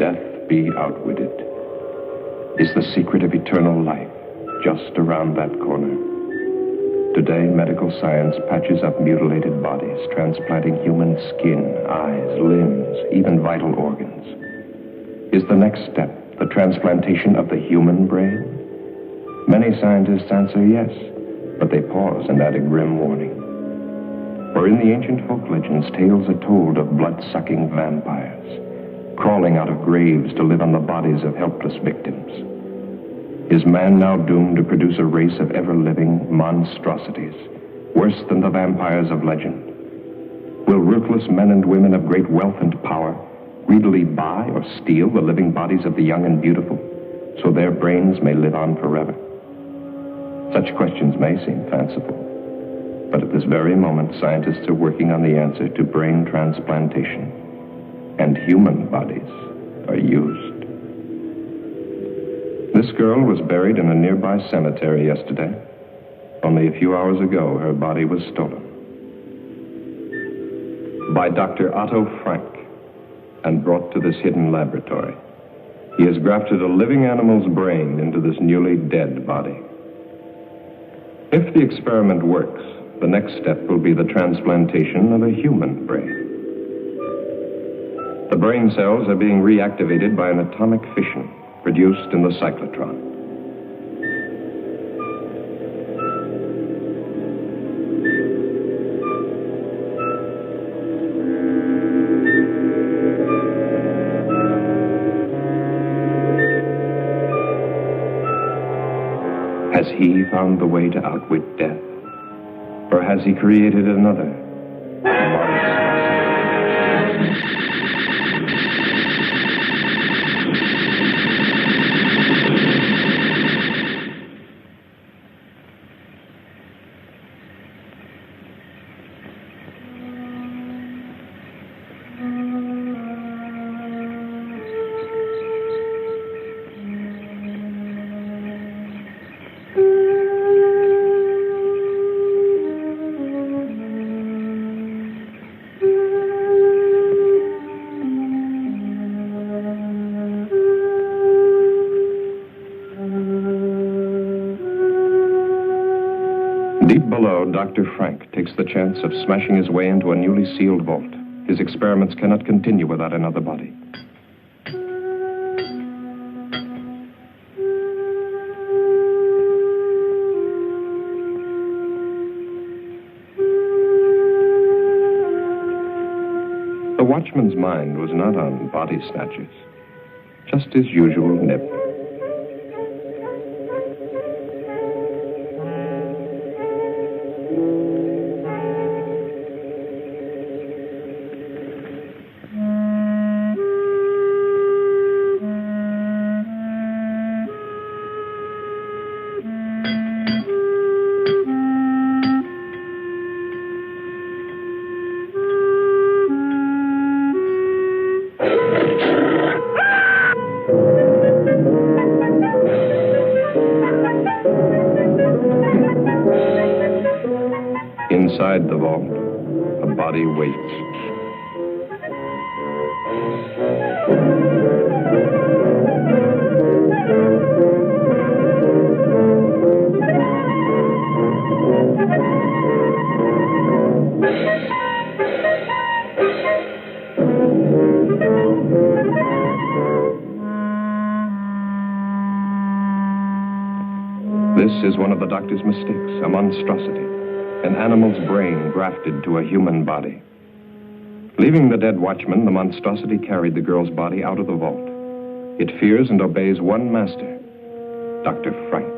death be outwitted? Is the secret of eternal life just around that corner? Today, medical science patches up mutilated bodies, transplanting human skin, eyes, limbs, even vital organs. Is the next step the transplantation of the human brain? Many scientists answer yes, but they pause and add a grim warning. For in the ancient folk legends, tales are told of blood-sucking vampires, crawling out of graves to live on the bodies of helpless victims. Is man now doomed to produce a race of ever-living monstrosities, worse than the vampires of legend? Will ruthless men and women of great wealth and power greedily buy or steal the living bodies of the young and beautiful, so their brains may live on forever? Such questions may seem fanciful, but at this very moment, scientists are working on the answer to brain transplantation, and human bodies are used. This girl was buried in a nearby cemetery yesterday. Only a few hours ago, her body was stolen. By Dr. Otto Frank, and brought to this hidden laboratory. He has grafted a living animal's brain into this newly dead body. If the experiment works, the next step will be the transplantation of a human brain. The brain cells are being reactivated by an atomic fission produced in the cyclotron. Has he found the way to outwit death? Or has he created another monstrosity? Deep below, Dr. Frank takes the chance of smashing his way into a newly sealed vault. His experiments cannot continue without another body. The watchman's mind was not on body snatchers, just his usual nip. Inside the vault, a body waits. This is one of the doctor's mistakes, a monstrosity. An animal's brain grafted to a human body. Leaving the dead watchman, the monstrosity carried the girl's body out of the vault. It fears and obeys one master, Dr. Frank.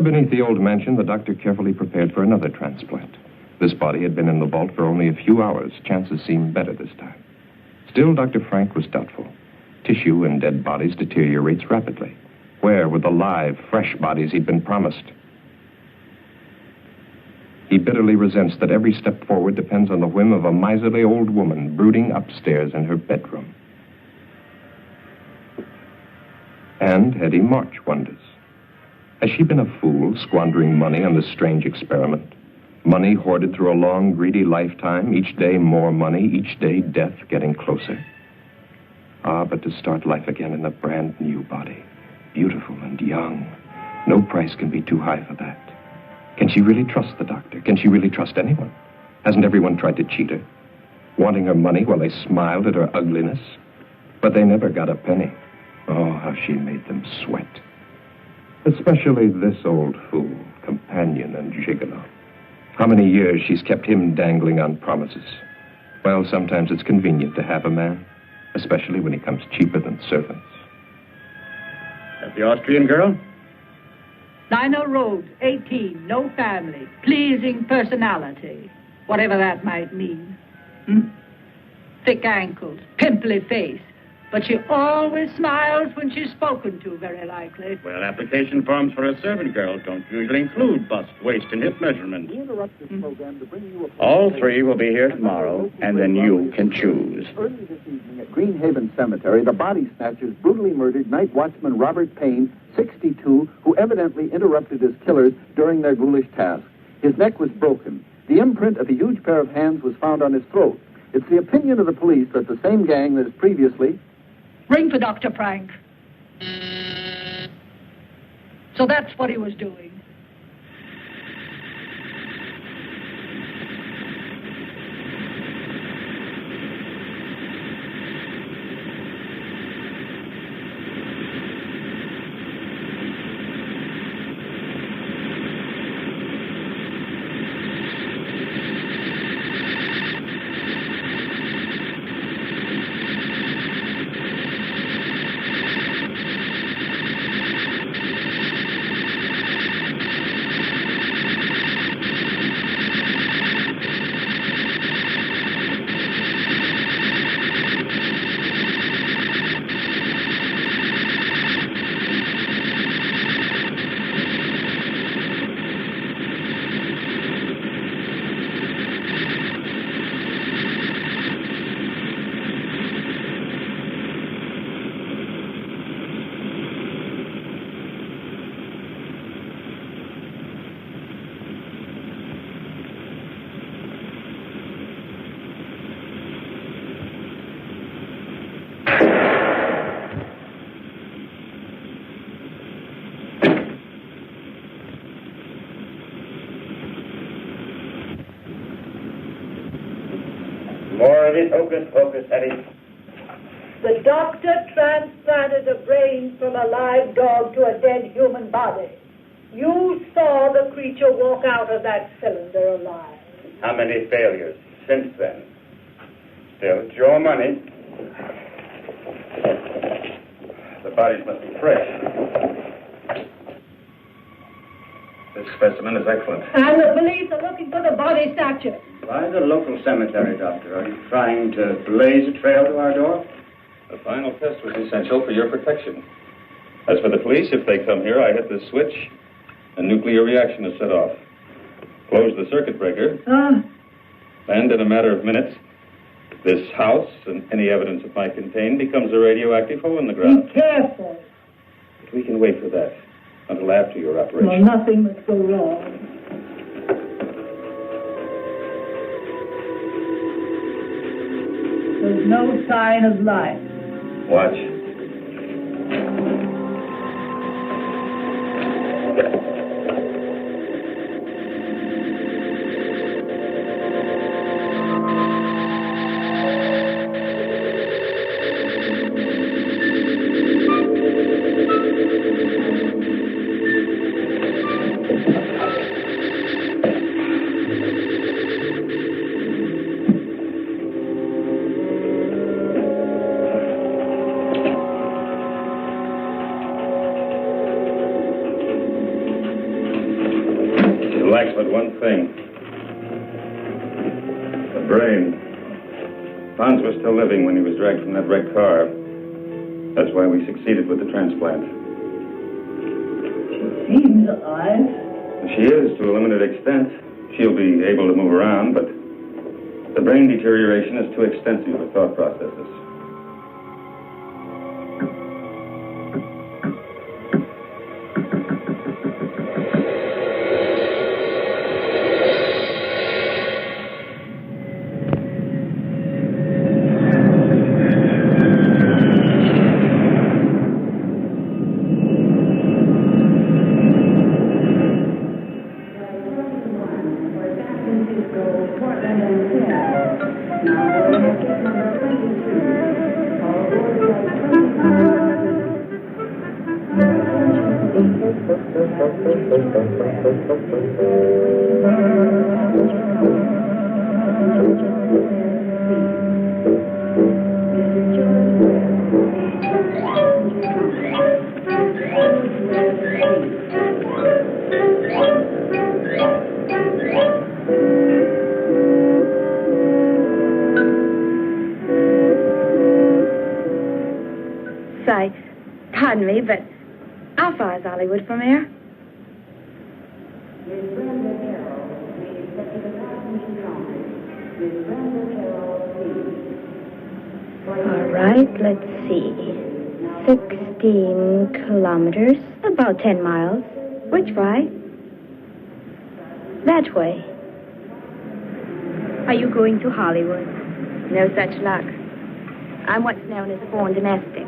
beneath the old mansion, the doctor carefully prepared for another transplant. This body had been in the vault for only a few hours. Chances seemed better this time. Still, Dr. Frank was doubtful. Tissue in dead bodies deteriorates rapidly. Where were the live, fresh bodies he'd been promised? He bitterly resents that every step forward depends on the whim of a miserly old woman brooding upstairs in her bedroom. And Hetty March wonders. Has she been a fool, squandering money on this strange experiment? Money hoarded through a long, greedy lifetime, each day more money, each day death getting closer. Ah, but to start life again in a brand new body, beautiful and young, no price can be too high for that. Can she really trust the doctor? Can she really trust anyone? Hasn't everyone tried to cheat her? Wanting her money while they smiled at her ugliness? But they never got a penny. Oh, how she made them sweat. Especially this old fool, companion and gigolo. How many years she's kept him dangling on promises. Well, sometimes it's convenient to have a man, especially when he comes cheaper than servants. That the Austrian girl? Lionel Rhodes, 18, no family, pleasing personality, whatever that might mean. Thick ankles, pimply face, but she always smiles when she's spoken to, very likely. Well, application forms for a servant girl don't usually include bust, waist, and hip measurements. We interrupt this program to bring you All three will be here tomorrow, and then you can choose. Early this evening at Greenhaven Cemetery, the body snatchers brutally murdered night watchman Robert Payne, 62, who evidently interrupted his killers during their ghoulish task. His neck was broken. The imprint of a huge pair of hands was found on his throat. It's the opinion of the police that the same gang that has previously... Ring for Dr. Frank. So that's what he was doing. More of it, hocus pocus, Hetty. The doctor transplanted a brain from a live dog to a dead human body. You saw the creature walk out of that cylinder alive. How many failures since then? Still, it's your money. The bodies must be fresh. This specimen is excellent. And the police are looking for the body snatcher. Why the local cemetery, Doctor? Are you trying to blaze a trail to our door? The final test was essential for your protection. As for the police, if they come here, I hit the switch, a nuclear reaction is set off. Close the circuit breaker, and in a matter of minutes, this house and any evidence it might contain becomes a radioactive hole in the ground. Be careful. But we can wait for that until after your operation. Well, nothing must go wrong. There's no sign of life. Watch. lacks but one thing. The brain. Pons was still living when he was dragged from that wrecked car. That's why we succeeded with the transplant. She seems alive. She is, to a limited extent. She'll be able to move around, but the brain deterioration is too extensive for thought processes. Pardon me, but how far is Hollywood from here? All right, let's see. 16 kilometers, about 10 miles. Which way? That way. Are you going to Hollywood? No such luck. I'm what's known as a foreign domestic.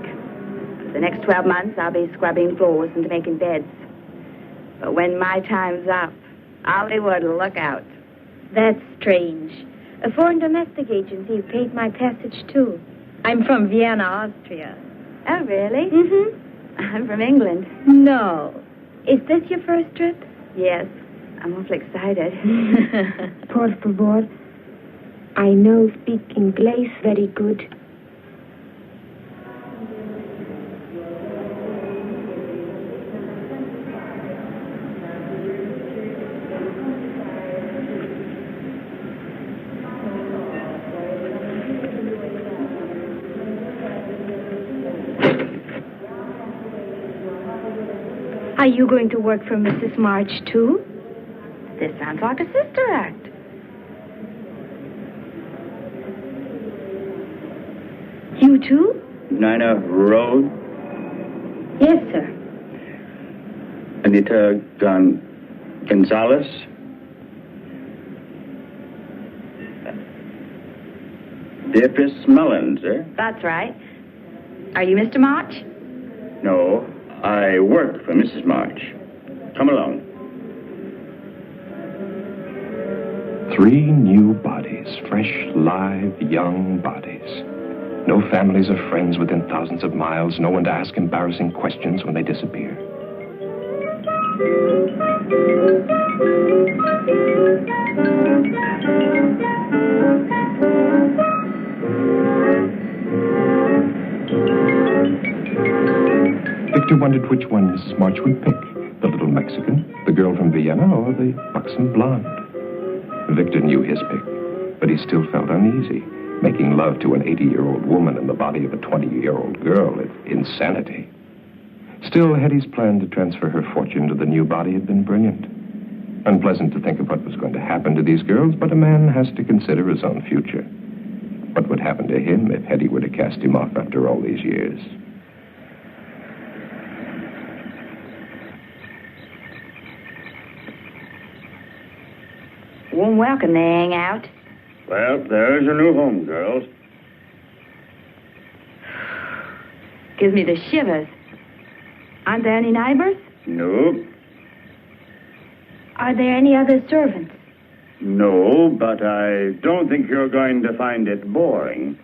For the next 12 months, I'll be scrubbing floors and making beds. But when my time's up, Hollywood will look out. That's strange. A foreign domestic agency paid my passage, too. I'm from Vienna, Austria. Oh, really? Mm-hmm. I'm from England. No. Is this your first trip? Yes. I'm awfully excited. Por favor. I know speak English very good. Are you going to work for Mrs. March, too? This sounds like a sister act. You, too? Nina Road? Yes, sir. Anita Gonzalez? Beatrice Mullins, eh? That's right. Are you Mr. March? No, I work for Mrs. March. Come along. 3 new bodies, fresh, live, young bodies. No families or friends within thousands of miles. No one to ask embarrassing questions when they disappear. Victor wondered which one Mrs. March would pick. The little Mexican, the girl from Vienna, or the buxom blonde. Victor knew his pick, but he still felt uneasy. Making love to an 80-year-old woman in the body of a 20-year-old girl is insanity. Still, Hetty's plan to transfer her fortune to the new body had been brilliant. Unpleasant to think of what was going to happen to these girls, but a man has to consider his own future. What would happen to him if Hetty were to cast him off after all these years? Warm welcome they hang out. Well, there's your new home, girls. Gives me the shivers. Aren't there any neighbors? Nope. Are there any other servants? No, but I don't think you're going to find it boring.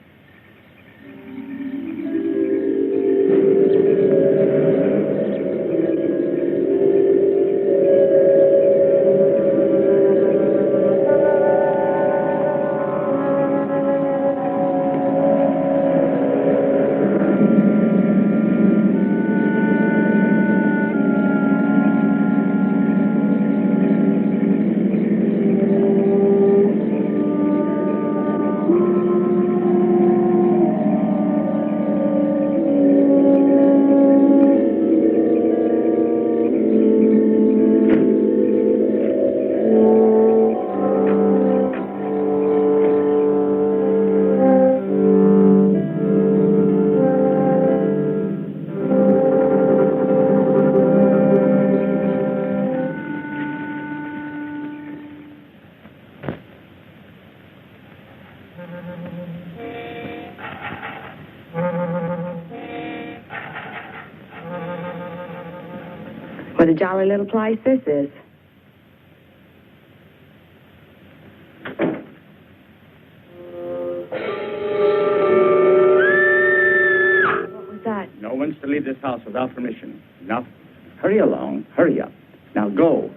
What a jolly little place this is. What was that? No one's to leave this house without permission. Now, hurry along. Hurry up. Now go.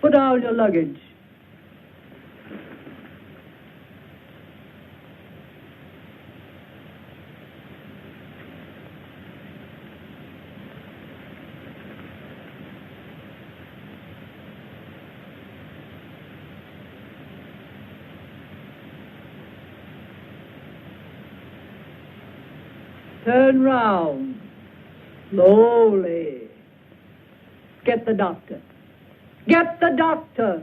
Put down your luggage. Turn round. Slowly. Get the doctor. Get the doctor.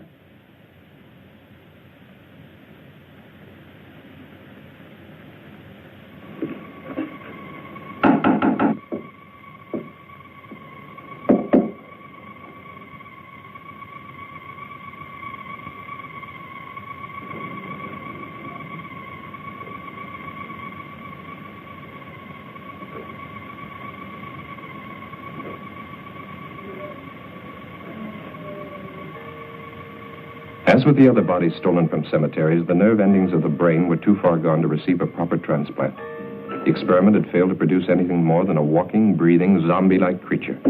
As with the other bodies stolen from cemeteries, the nerve endings of the brain were too far gone to receive a proper transplant. The experiment had failed to produce anything more than a walking, breathing, zombie-like creature.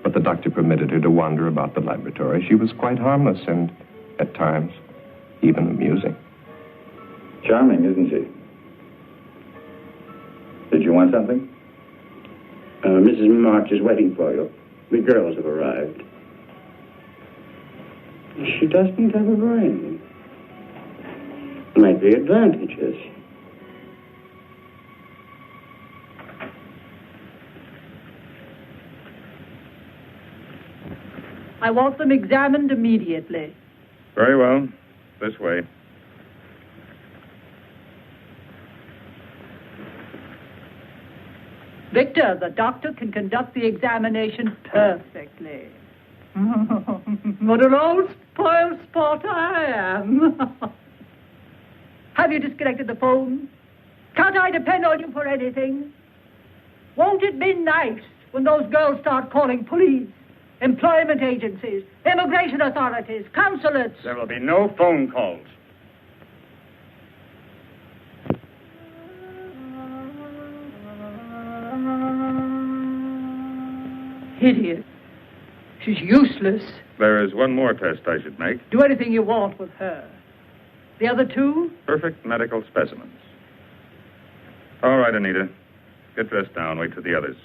But the doctor permitted her to wander about the laboratory. She was quite harmless and, at times, even amusing. Charming, isn't she? Did you want something? Mrs. March is waiting for you. The girls have arrived. She doesn't have a brain. Might be advantages. I want them examined immediately. Very well. This way. Victor, the doctor can conduct the examination perfectly. What an old spoiled sport I am. Have you disconnected the phone? Can't I depend on you for anything? Won't it be nice when those girls start calling police, employment agencies, immigration authorities, consulates? There will be no phone calls. Hideous. She's useless. There is one more test I should make. Do anything you want with her. The other two? Perfect medical specimens. All right, Anita. Get dressed now and wait for the others.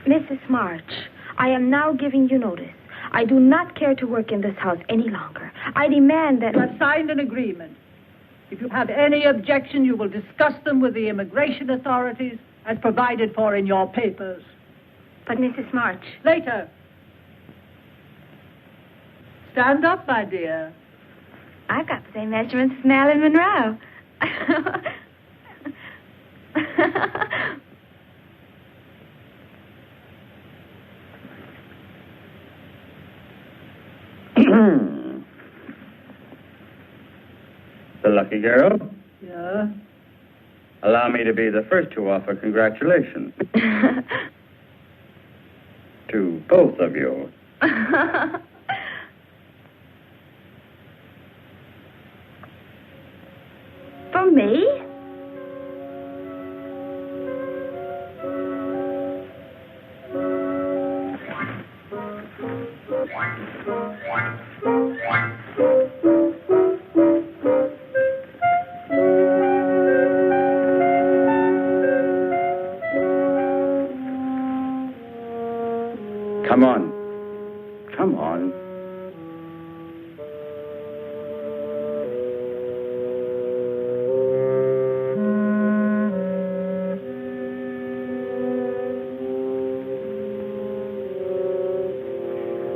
Mrs. March, I am now giving you notice. I do not care to work in this house any longer. I demand that... You have signed an agreement. If you have any objection, you will discuss them with the immigration authorities as provided for in your papers. But, Mrs. March... Later. Stand up, my dear. I've got the same measurements as Marilyn Monroe. The lucky girl. Yeah? Allow me to be the first to offer congratulations. To both of you. For me? Come on. Come on.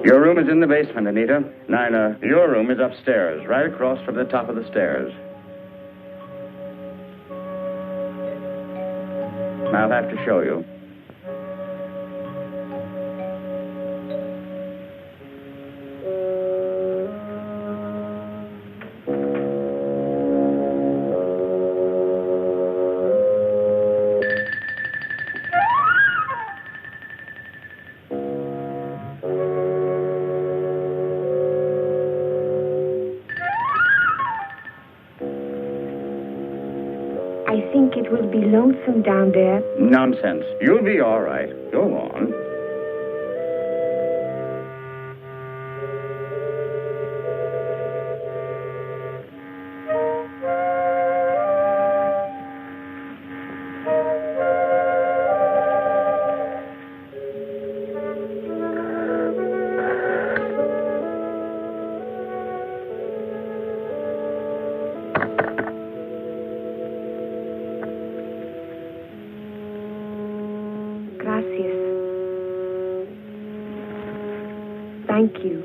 Your room is in the basement, Anita. Nina, your room is upstairs, right across from the top of the stairs. I'll have to show you. I think it will be lonesome down there. Nonsense. You'll be all right. Go on. Gracias. Thank you.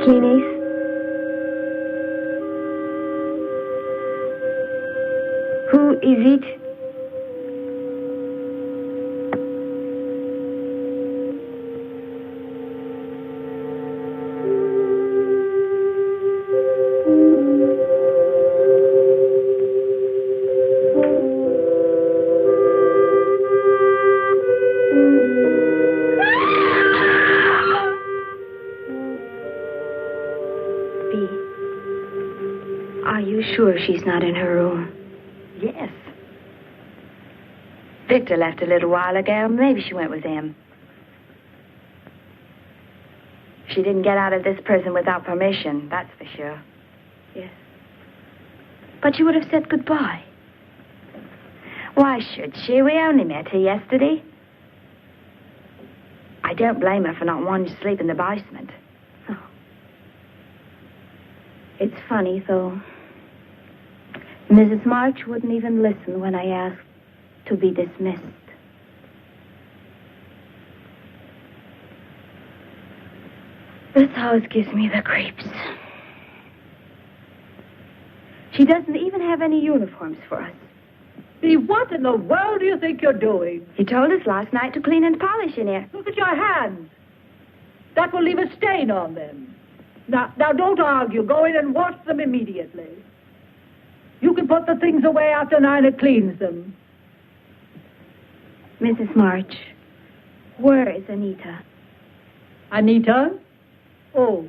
Kines? Who is it? Are you sure she's not in her room? Yes. Victor left a little while ago. Maybe she went with him. She didn't get out of this prison without permission, that's for sure. Yes. But you would have said goodbye. Why should she? We only met her yesterday. I don't blame her for not wanting to sleep in the basement. Oh. It's funny, though. Mrs. March wouldn't even listen when I asked to be dismissed. This house gives me the creeps. She doesn't even have any uniforms for us. See, what in the world do you think you're doing? He told us last night to clean and polish in here. Look at your hands. That will leave a stain on them. Now, don't argue. Go in and wash them immediately. You can put the things away after Nina cleans them. Mrs. March, where is Anita? Anita? Oh,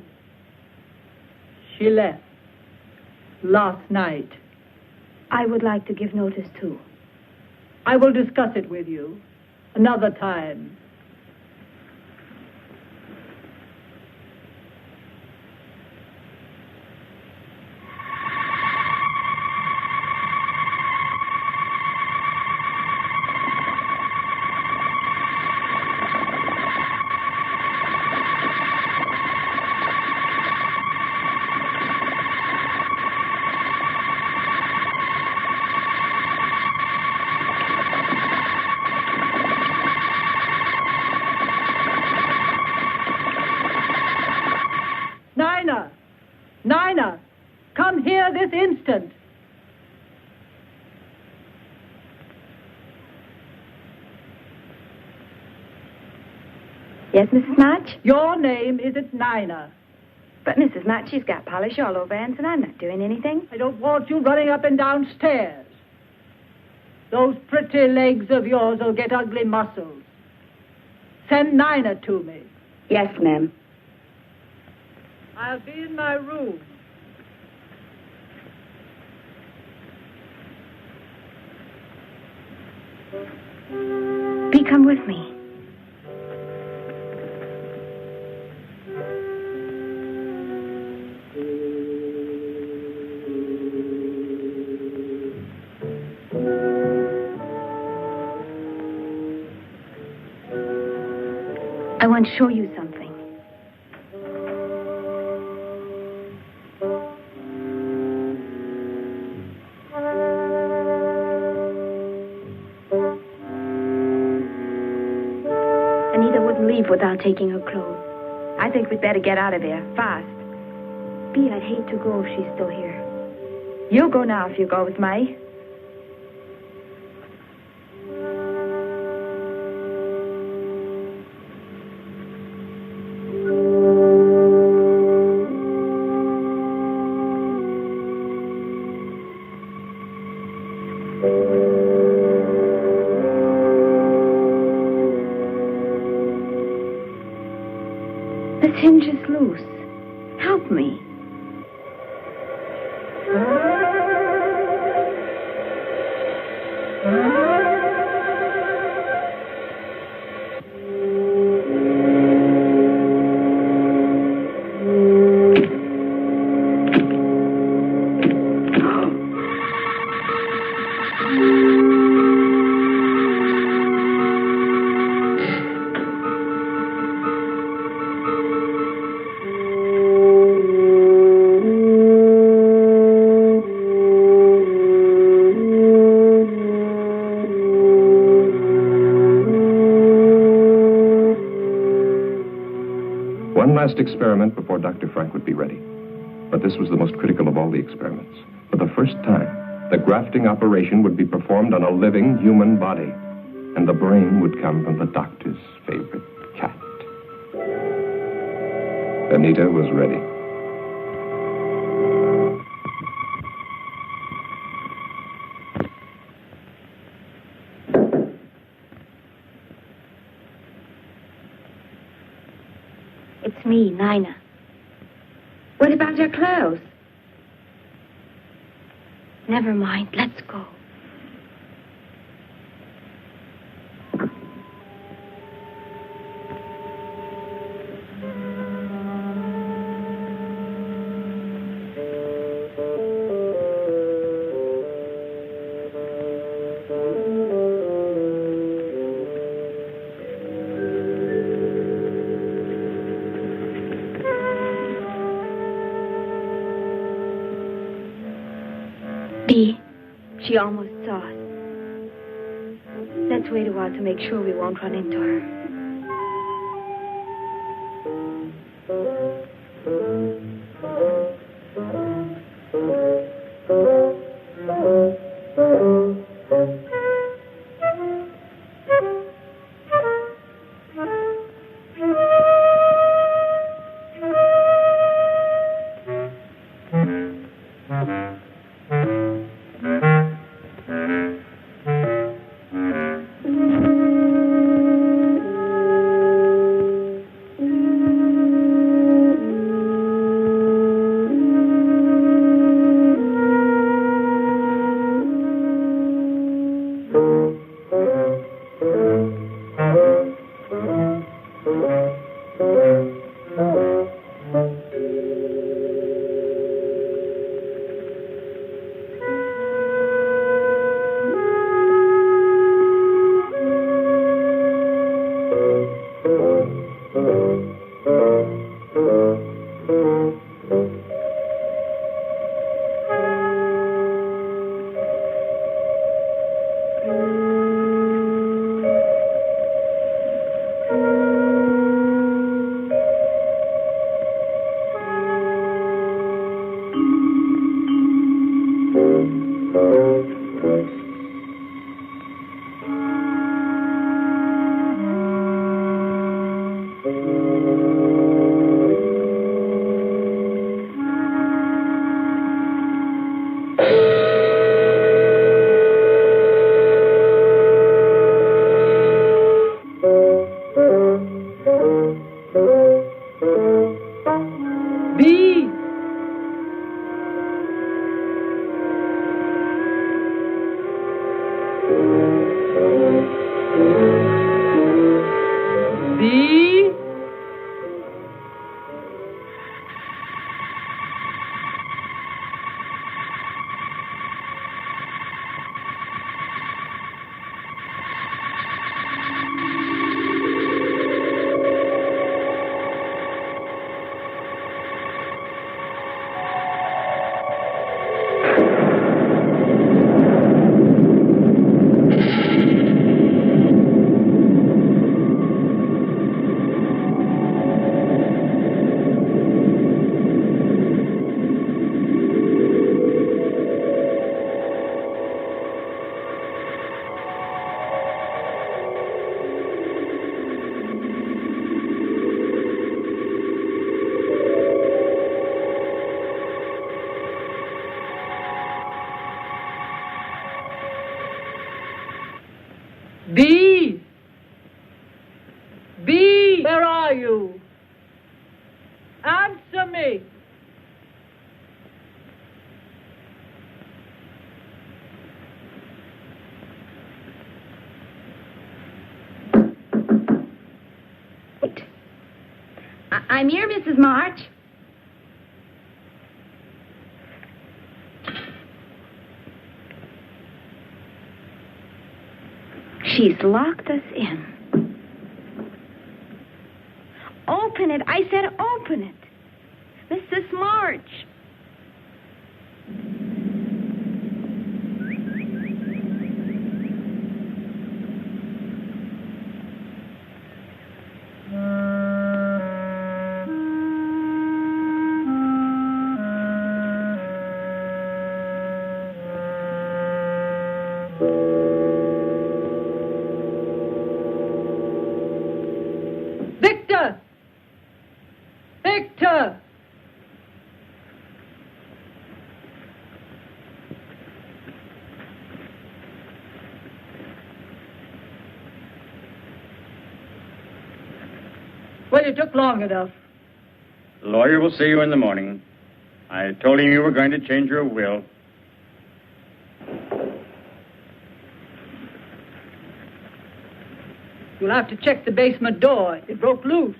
she left last night. I would like to give notice, too. I will discuss it with you another time. Yes, Mrs. March? Your name isn't Nina. But Mrs. March, she's got polish all over hands, and I'm not doing anything. I don't want you running up and down stairs. Those pretty legs of yours will get ugly muscles. Send Nina to me. Yes, ma'am. I'll be in my room. Bee, come with me. I want to show you something. Anita wouldn't leave without taking her clothes. I think we'd better get out of here, fast. Bee, I'd hate to go if she's still here. You go now if you go with me. This hinge is loose. Help me. One last experiment before Dr. Frank would be ready. But this was the most critical of all the experiments. For the first time, the grafting operation would be performed on a living human body, and the brain would come from the doctor's favorite cat. Anita was ready. It's me, Nina. What about your clothes? Never mind. Let's go. Bee, she almost saw us. Let's wait a while to make sure we won't run into her. B! B! Where are you? Answer me! I'm here, Mrs. March. She's locked us in. Open it. I said open it. Mrs. March. Victor! Victor! Well, it took long enough. The lawyer will see you in the morning. I told him you were going to change your will. You'll have to check the basement door. It broke loose.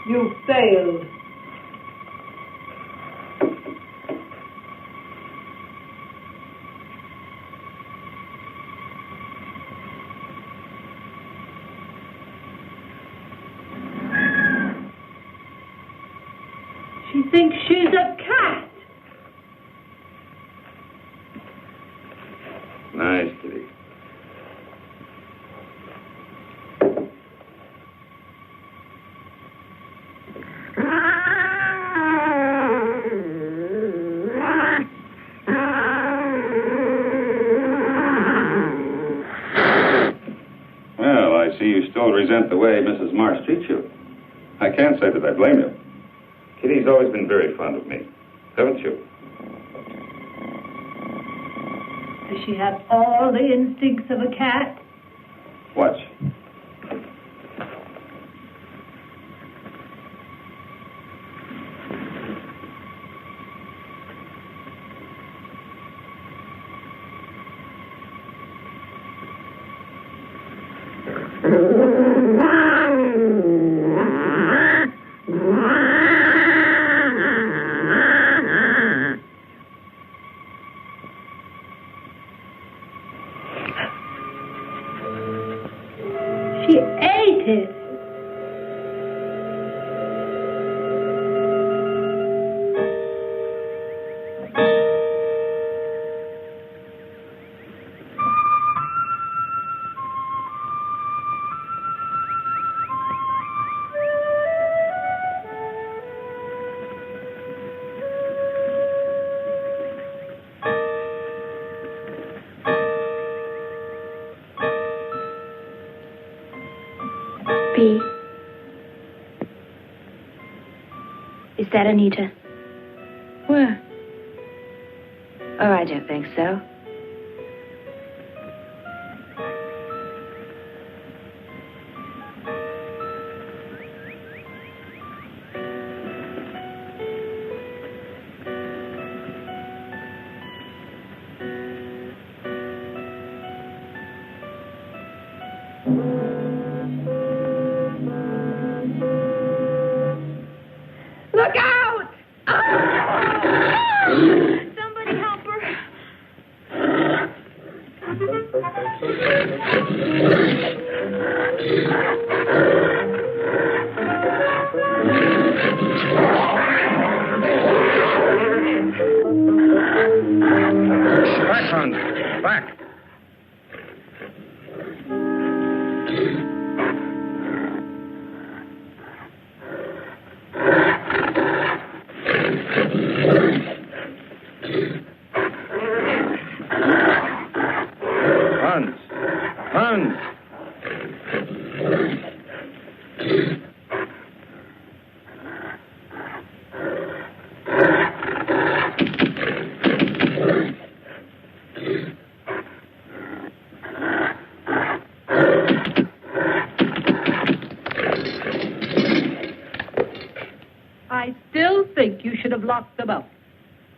You failed. She thinks she's a cat. Nice, kitty. Well, I see you still resent the way Mrs. Marsh treats you. I can't say that I blame you. Kitty's always been very fond of me, haven't you? Does she have all the instincts of a cat? Watch. She ate it. B. Is that Anita? Where? Oh, I don't think so. Look out! Somebody help her. Back, Hans. Back.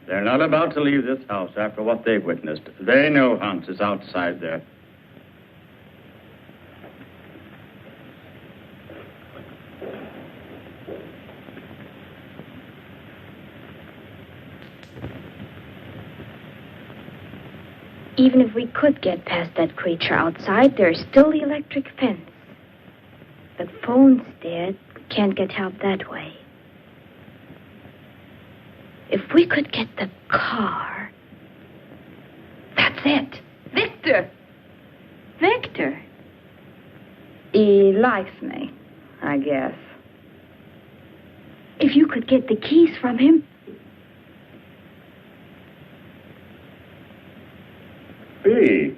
They're not about to leave this house after what they've witnessed. They know Hans is outside there. Even if we could get past that creature outside, there's still the electric fence. The phone's dead. Can't get help that way. If we could get the car... That's it. Victor! Victor? He likes me, I guess. If you could get the keys from him... Hey.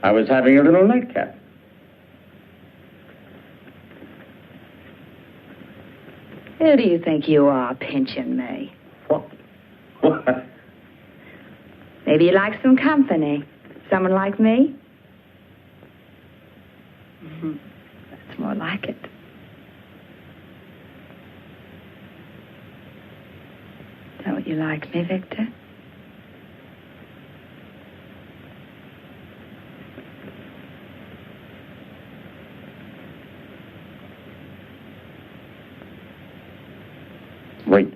I was having a little nightcap. Who do you think you are, pinching me? What? What? Maybe you like some company. Someone like me? That's more like it. Don't you like me, Victor? Wait.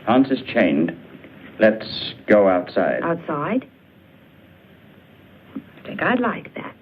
Hans is chained. Let's go outside. Outside? I think I'd like that.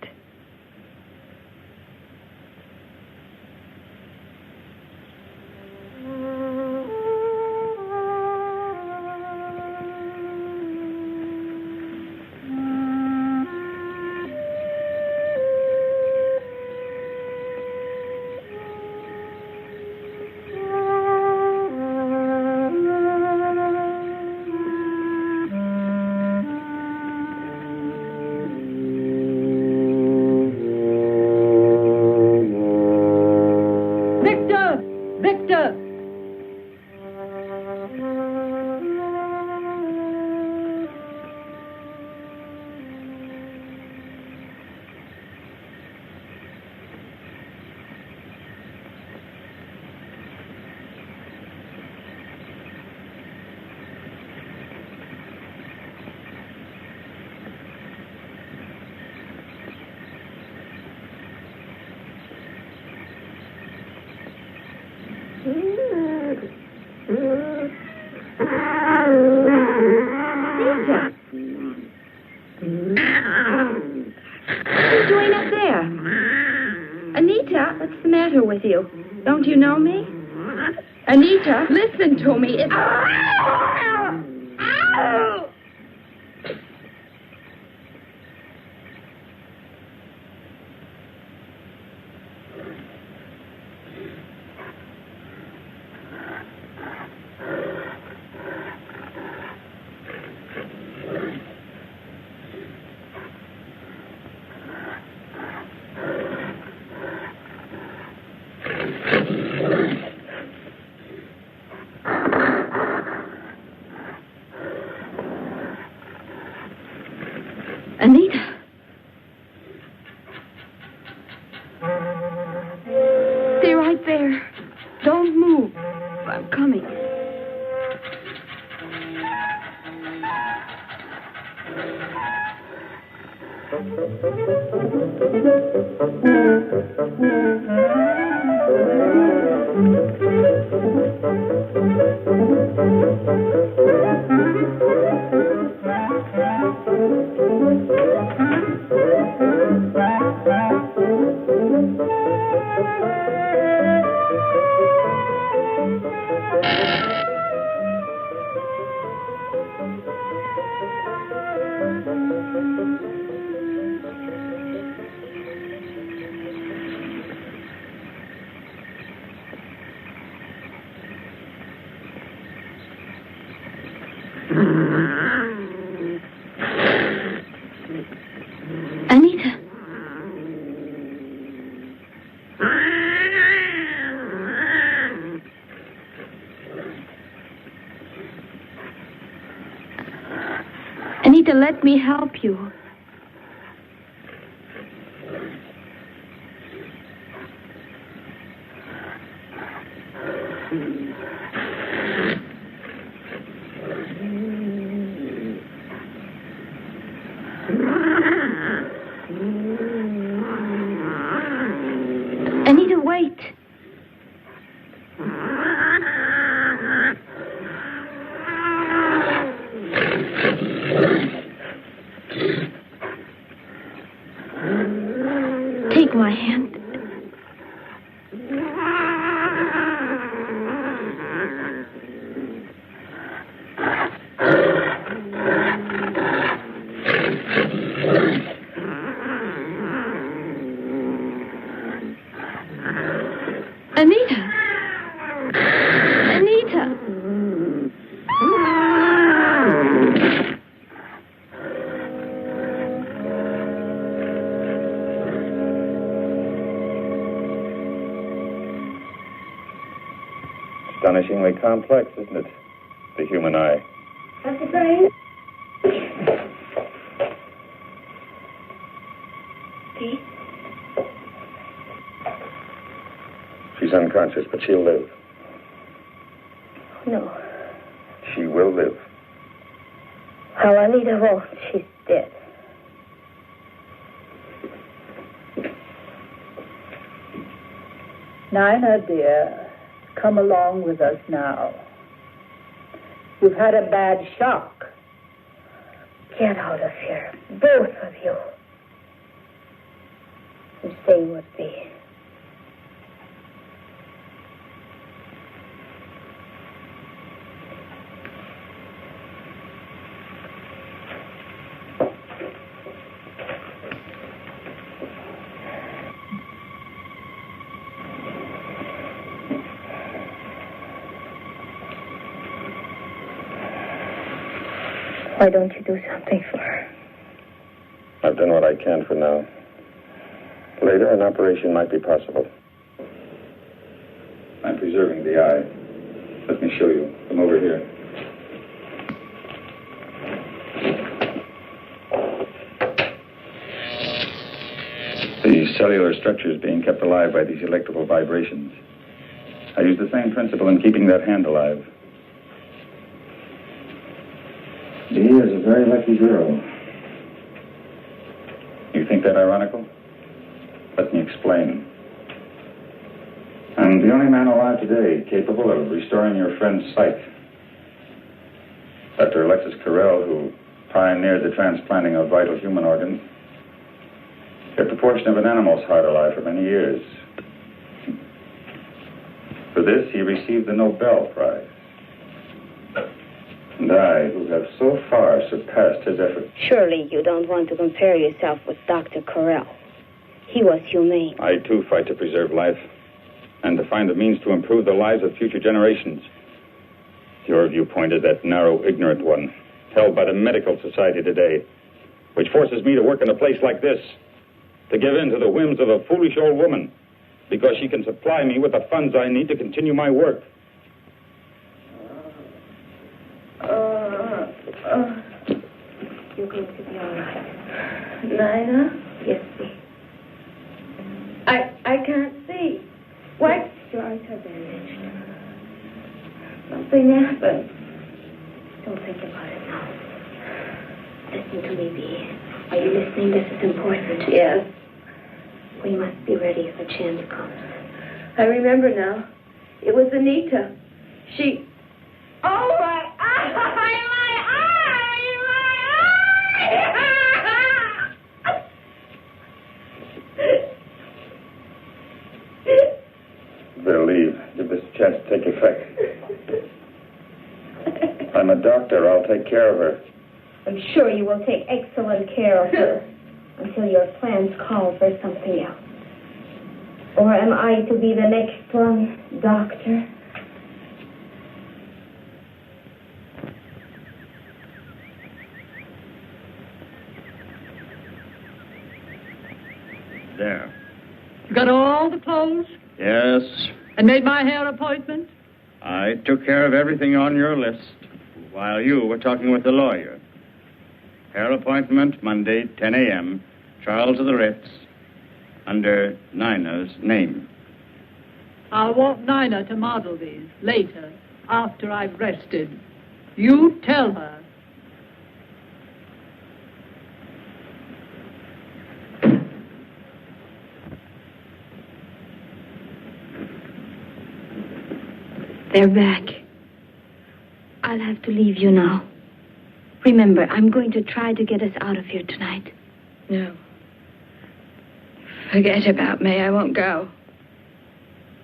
With you. Don't you know me? Anita, listen to me. It's... Anita. Stay right there. Don't move. I'm coming. Anita. Anita, let me help you. Anita, wait. Take my hand. Anita. Anita. Astonishingly complex, isn't it? The human eye. Dr. Brain? See? She's unconscious, but she'll live. No. She will live. Well, Anita won't. She's dead. Nina, dear, come along with us now. You've had a bad shock. Get out of here, both of you. And stay with me. Why don't you do something for her? I've done what I can for now. Later, an operation might be possible. I'm preserving the eye. Let me show you. Come over here. The cellular structure is being kept alive by these electrical vibrations. I use the same principle in keeping that hand alive. She is a very lucky girl. You think that ironical? Let me explain. I'm the only man alive today capable of restoring your friend's sight. Dr. Alexis Carrel, who pioneered the transplanting of vital human organs, kept a portion of an animal's heart alive for many years. For this, he received the Nobel Prize. And I, who have so far surpassed his efforts. Surely you don't want to compare yourself with Dr. Carrel. He was humane. I, too, fight to preserve life and to find the means to improve the lives of future generations. Your viewpoint is that narrow, ignorant one, held by the medical society today, which forces me to work in a place like this, to give in to the whims of a foolish old woman, because she can supply me with the funds I need to continue my work. You're going to be all right. Nina? Yes, see. I can't see. What? Your eyes are bandaged. Something happened. Don't think about it now. Listen to me, Bee. Are you listening? This is important. Yes. We must be ready if a chance comes. I remember now. It was Anita. She... Oh, my eye! My eye! They'll leave. Give this chance to take effect. I'm a doctor. I'll take care of her. I'm sure you will take excellent care of her until your plans call for something else. Or am I to be the next one, Doctor? There. You got all the clothes? Yes. And made my hair appointment? I took care of everything on your list while you were talking with the lawyer. Hair appointment Monday, 10 a.m. Charles of the Ritz, under Nina's name. I'll want Nina to model these later, after I've rested. You tell her. They're back. I'll have to leave you now. Remember, I'm going to try to get us out of here tonight. No. Forget about me. I won't go.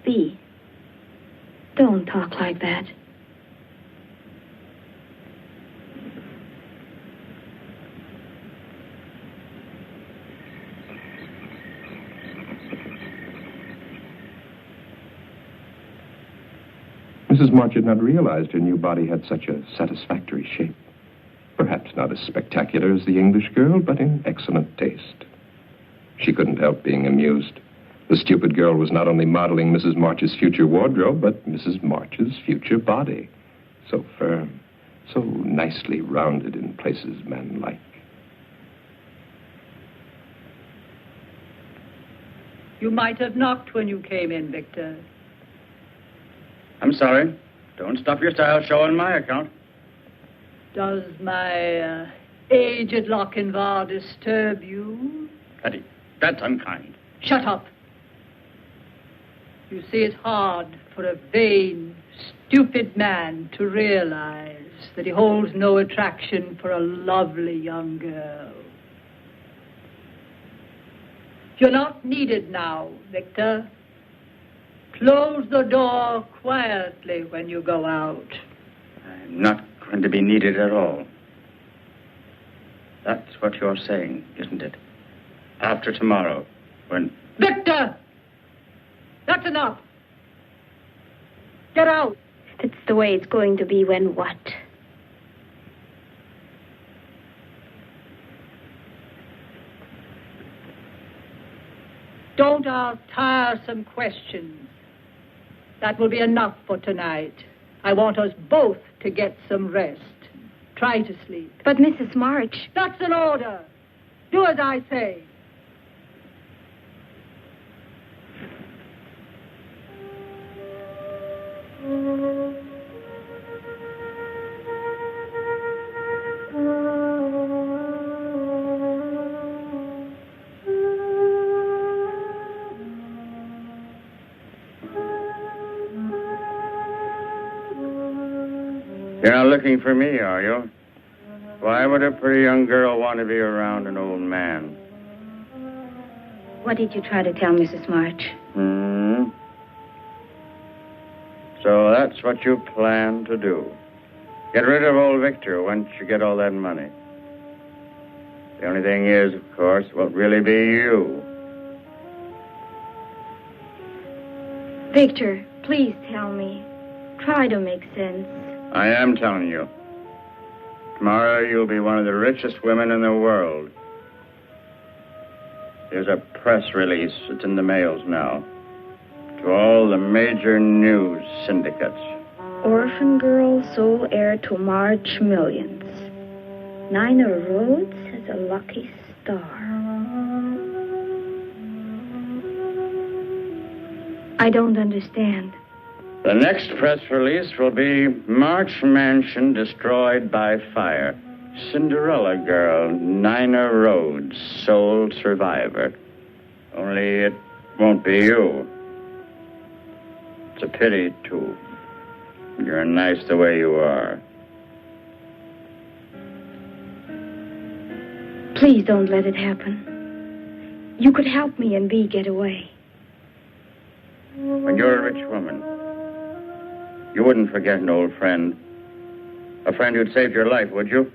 Bea, don't talk like that. Mrs. March had not realized her new body had such a satisfactory shape. Perhaps not as spectacular as the English girl, but in excellent taste. She couldn't help being amused. The stupid girl was not only modeling Mrs. March's future wardrobe, but Mrs. March's future body. So firm, so nicely rounded in places men like. You might have knocked when you came in, Victor. I'm sorry. Don't stop your style show on my account. Does my aged Lochinvar disturb you? Hetty, that's unkind. Shut up. You see, it's hard for a vain, stupid man to realize that he holds no attraction for a lovely young girl. You're not needed now, Victor. Close the door quietly when you go out. I'm not going to be needed at all. That's what you're saying, isn't it? After tomorrow, when... Victor! That's enough. Get out. That's the way it's going to be when what? Don't ask tiresome questions. That will be enough for tonight. I want us both to get some rest. Try to sleep. But Mrs. March... That's an order. Do as I say. You're not looking for me, are you? Why would a pretty young girl want to be around an old man? What did you try to tell Mrs. March? So that's what you plan to do. Get rid of old Victor once you get all that money. The only thing is, of course, it won't really be you. Victor, please tell me. Try to make sense. I am telling you. Tomorrow you'll be one of the richest women in the world. Here's a press release. It's in the mails now. To all the major news syndicates. Orphan girl, sole heir to March millions. Nina Rhodes has a lucky star. I don't understand. The next press release will be March Mansion destroyed by fire. Cinderella girl, Nina Rhodes, sole survivor. Only it won't be you. It's a pity, too. You're nice the way you are. Please don't let it happen. You could help me and Bea get away. When you're a rich woman, you wouldn't forget an old friend. A friend who'd saved your life, would you?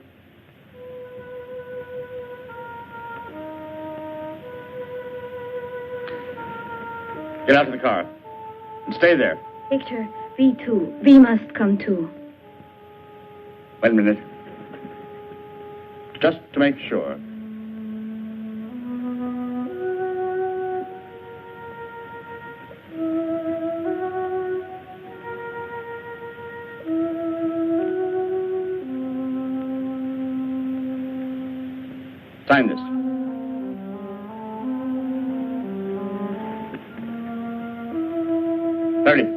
Get out of the car. And stay there. Victor, Bea too. Bea must come too. Wait a minute. Just to make sure. Sign this. Ready.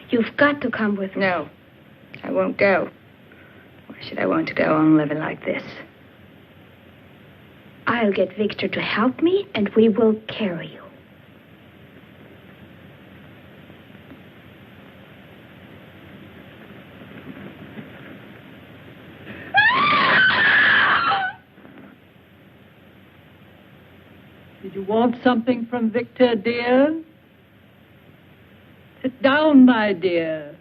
You've got to come with me. No, I won't go. Why should I want to go on living like this? I'll get Victor to help me, and we will carry you. Did you want something from Victor, dear? Sit down, my dear.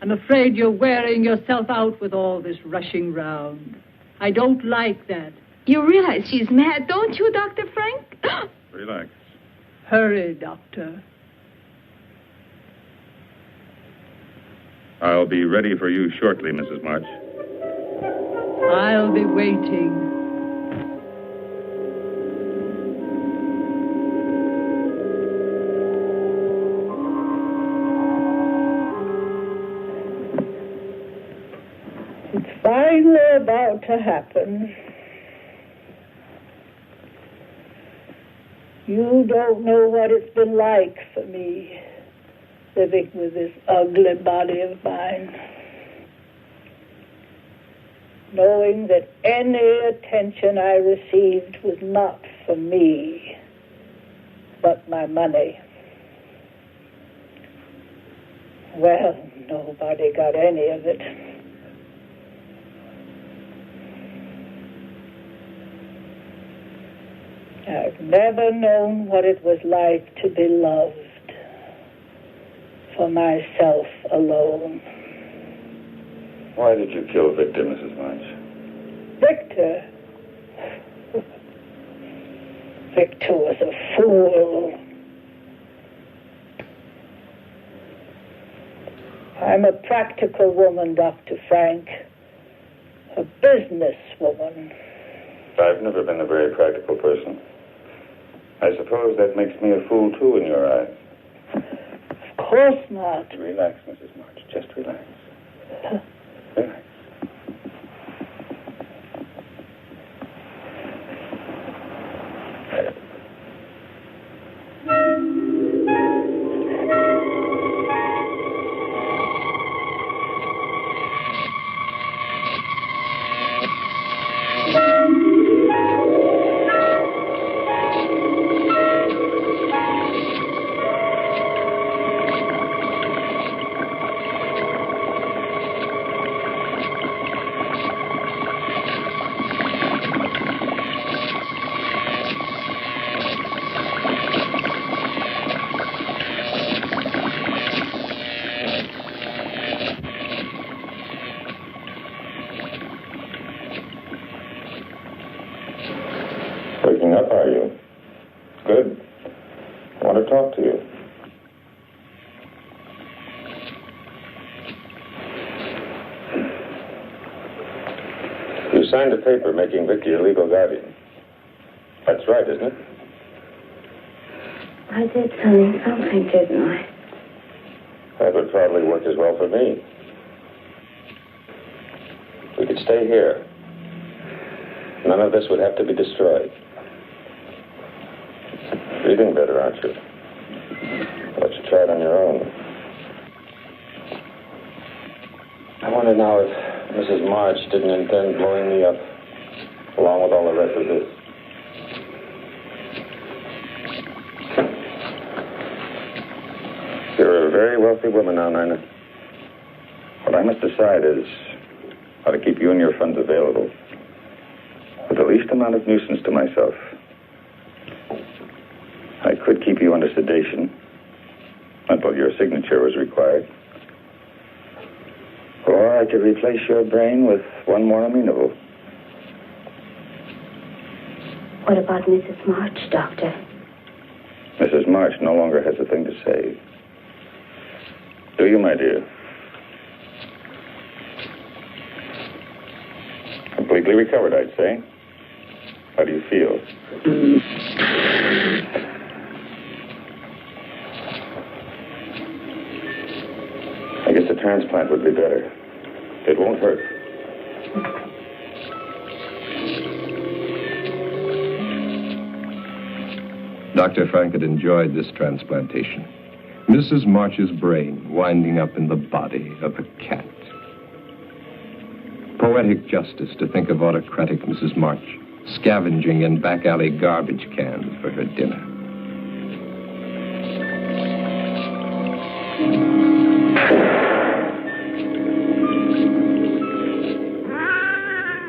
I'm afraid you're wearing yourself out with all this rushing round. I don't like that. You realize she's mad, don't you, Dr. Frank? Relax. Hurry, Doctor. I'll be ready for you shortly, Mrs. March. I'll be waiting. It's finally about to happen. You don't know what it's been like for me, living with this ugly body of mine. Knowing that any attention I received was not for me, but my money. Well, nobody got any of it. I've never known what it was like to be loved for myself alone. Why did you kill Victor, Mrs. March? Victor? Victor was a fool. I'm a practical woman, Dr. Frank. A business woman. I've never been a very practical person. I suppose that makes me a fool, too, in your eyes. Of course not. Relax, Mrs. March. Just relax. Relax. Waking up, are you? Good. I want to talk to you. You signed a paper making Vicky your legal guardian. That's right, isn't it? I did something, didn't I? That would probably work as well for me. We could stay here. None of this would have to be destroyed. Breathing better, aren't you? Why don't you try it on your own? I wonder now if Mrs. March didn't intend blowing me up, along with all the rest of this. You're a very wealthy woman now, Nina. What I must decide is how to keep you and your funds available with the least amount of nuisance to myself. I could keep you under sedation until your signature was required. Or I could replace your brain with one more amenable. What about Mrs. March, Doctor? Mrs. March no longer has a thing to say. Do you, my dear? Completely recovered, I'd say. How do you feel? I guess a transplant would be better. It won't hurt. Dr. Frank had enjoyed this transplantation. Mrs. March's brain winding up in the body of a cat. Poetic justice to think of autocratic Mrs. March scavenging in back alley garbage cans for her dinner.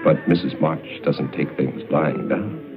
But Mrs. March doesn't take things lying down.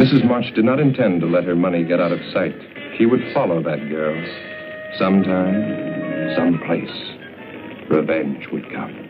Mrs. March did not intend to let her money get out of sight. She would follow that girl. Sometime, someplace, revenge would come.